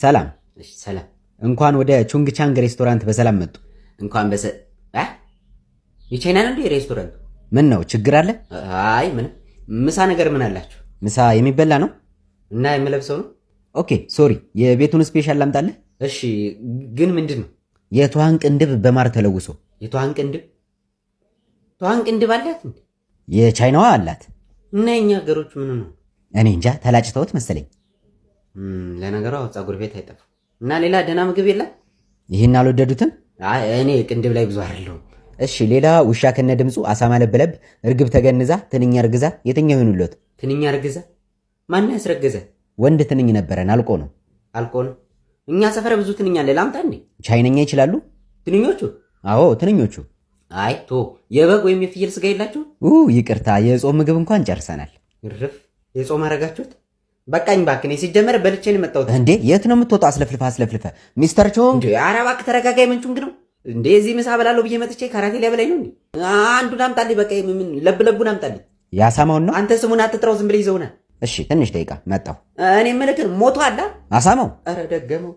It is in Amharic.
ሰላም። እሺ ሰላም። እንኳን ወደ ቹንግ ቻንግ ሬስቶራንት በሰላም መጡ። እንኳን የቻይና ነው እንዴ ሬስቶራንቱ? ምን ነው ችግር አለ? አይ ምንም። ምሳ ነገር ምን አላችሁ? ምሳ የሚበላ ነው እና የምለብሰው ነው። ኦኬ ሶሪ፣ የቤቱን ስፔሻል ላምጣልህ? እሺ ግን ምንድን ነው? የትኋን ቅንድብ በማር ተለውሶ። የትኋን ቅንድብ? ትኋን ቅንድብ አላት እንዴ? የቻይናዋ አላት። እና የኛ ሀገሮች ምን ነው? እኔ እንጃ ተላጭተውት መሰለኝ። ለነገሩ ፀጉር ቤት አይጠፋም። እና ሌላ ደህና ምግብ የለም? ይህን አልወደዱትም? አይ እኔ ቅንድብ ላይ ብዙ አይደለሁም። እሺ ሌላ ውሻ ከነ ድምፁ፣ አሳማ ለብለብ፣ እርግብ ተገንዛ፣ ትንኛ እርግዛ፣ የትኛው ይሁንልዎት? ትንኛ እርግዛ? ማን ያስረገዘ? ወንድ ትንኝ ነበረን፣ አልቆ ነው። አልቆ ነው? እኛ ሰፈር ብዙ ትንኛ አለ። ላምጣ እንዴ? ቻይነኛ ይችላሉ ትንኞቹ? አዎ ትንኞቹ። አይ ቶ የበግ ወይም የፍየል ስጋ የላችሁ? ይቅርታ፣ የጾም ምግብ እንኳን ጨርሰናል። እርፍ፣ የጾም አረጋችሁት? በቃኝ ባክኔ። ሲጀመር በልቼ ነው የመጣሁት። እንዴ የት ነው የምትወጣው? አስለፍልፈ ሚስተር ቾንግ። ኧረ እባክህ ተረጋጋ። የምንቹንግ ነው እንዴ? እዚህ ምሳ በላለሁ ብዬ መጥቼ ካራቴ ሊያበላኝ ነው እንዴ? አንዱን አምጣልኝ። በቃ ምን ለብለቡን አምጣልኝ። ያሳማውን ነው? አንተ ስሙን አትጥራው፣ ዝም ብለህ ይዘውናል። እሺ ትንሽ ደቂቃ መጣሁ። እኔ የምልህ ሞቶ አላ አሳማው? ኧረ ደገመው።